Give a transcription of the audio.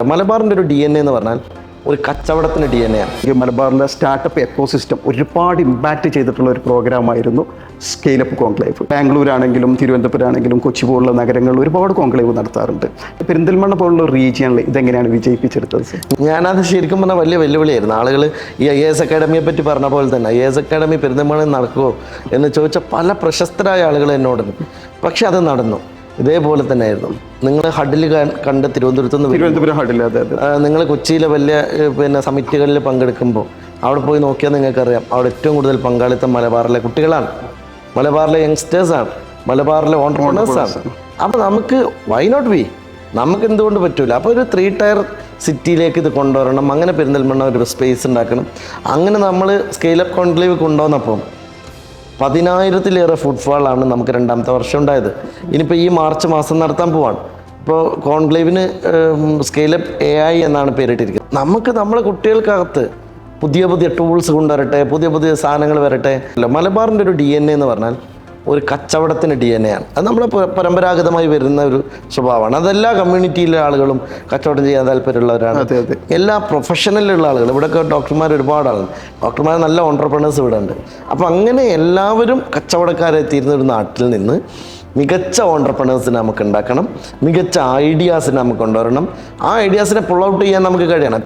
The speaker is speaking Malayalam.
മലബാറിൻ്റെ ഒരു DNA എന്ന് പറഞ്ഞാൽ ഒരു കച്ചവടത്തിന് DNA ആണ്. ഈ മലബാറിലെ സ്റ്റാർട്ടപ്പ് എക്കോസിസ്റ്റം ഒരുപാട് ഇമ്പാക്റ്റ് ചെയ്തിട്ടുള്ള ഒരു പ്രോഗ്രാമായിരുന്നു സ്കെയിലപ്പ് കോൺക്ലേവ്. ബാംഗ്ലൂരാണെങ്കിലും തിരുവനന്തപുരമാണെങ്കിലും കൊച്ചി പോലുള്ള നഗരങ്ങളിൽ ഒരുപാട് കോൺക്ലേവ് നടത്താറുണ്ട്. പെരിന്തൽമണ്ണ പോലുള്ള റീജിയണിൽ ഇതെങ്ങനെയാണ് വിജയിപ്പിച്ചെടുത്തത്? ഞാനത് ശരിക്കും പറഞ്ഞാൽ വലിയ വെല്ലുവിളിയായിരുന്നു. ആളുകൾ ഈ IAS അക്കാഡമിയെ പറ്റി പറഞ്ഞ പോലെ തന്നെ IAS അക്കാഡമി പെരിന്തൽമണ്ണയിൽ നടക്കുമോ എന്ന് ചോദിച്ച പല പ്രശസ്തരായ ആളുകൾ എന്നോടുണ്ട്. പക്ഷെ അത് നടന്നു. ഇതേപോലെ തന്നെ ആയിരുന്നു. നിങ്ങൾ ഹഡിൽ കണ്ട തിരുവനന്തപുരം ഹഡിൽ, അതെ അതെ. നിങ്ങൾ കൊച്ചിയിലെ വലിയ സമിറ്റുകളിൽ പങ്കെടുക്കുമ്പോൾ അവിടെ പോയി നോക്കിയാൽ നിങ്ങൾക്കറിയാം, അവിടെ ഏറ്റവും കൂടുതൽ പങ്കാളിത്തം മലബാറിലെ കുട്ടികളാണ്, മലബാറിലെ യങ്സ്റ്റേഴ്സാണ്, മലബാറിലെ ഓൺട്രപ്രണേഴ്സാണ്. അപ്പോൾ നമുക്ക് വൈ നോട്ട് ബി, നമുക്ക് എന്തുകൊണ്ട് പറ്റൂല? അപ്പോൾ ഒരു 3 ടയർ സിറ്റിയിലേക്ക് ഇത് കൊണ്ടുവരണം. അങ്ങനെ പെരിന്തൽമണ്ണ ഒരു സ്പേസ് ഉണ്ടാക്കണം. അങ്ങനെ നമ്മൾ സ്കെയിലപ്പ് കോൺക്ലേവ് കൊണ്ടുവന്നപ്പം 10,000-ലേറെ ഫുട്ഫാളാണ് നമുക്ക് 2ാമത്തെ വർഷം ഉണ്ടായത്. ഇനിയിപ്പോൾ ഈ മാർച്ച് മാസം നടത്താൻ പോവാണ്. ഇപ്പോൾ കോൺക്ലേവിന് സ്കെയിലപ്പ് AI എന്നാണ് പേരിട്ടിരിക്കുന്നത്. നമുക്ക് നമ്മളെ കുട്ടികൾക്കകത്ത് പുതിയ പുതിയ ടൂൾസ് കൊണ്ടുവരട്ടെ, പുതിയ പുതിയ സാധനങ്ങൾ വരട്ടെ. മലബാറിൻ്റെ ഒരു DNA എന്ന് പറഞ്ഞാൽ ഒരു കച്ചവടത്തിന് DNA ആണ്. അത് നമ്മൾ പരമ്പരാഗതമായി വരുന്ന ഒരു സ്വഭാവമാണ്. അതെല്ലാ കമ്മ്യൂണിറ്റിയിലെ ആളുകളും കച്ചവടം ചെയ്യാൻ താല്പര്യമുള്ളവരാണ്. എല്ലാ പ്രൊഫഷണലിലുള്ള ആളുകൾ, ഇവിടെയൊക്കെ ഡോക്ടർമാർ ഒരുപാട് ആളുണ്ട്, ഡോക്ടർമാർ നല്ല ഓൺട്രപ്രണേഴ്സ് ഇവിടെ ഉണ്ട്. അപ്പോൾ അങ്ങനെ എല്ലാവരും കച്ചവടക്കാരെ തീരുന്ന ഒരു നാട്ടിൽ നിന്ന് മികച്ച ഓൺട്രപ്രണേഴ്സിനെ നമുക്ക് ഉണ്ടാക്കണം, മികച്ച ഐഡിയാസിനെ നമുക്ക് കൊണ്ടുവരണം. ആ ഐഡിയാസിനെ പുൾ ഔട്ട് ചെയ്യാൻ നമുക്ക് കഴിയണം.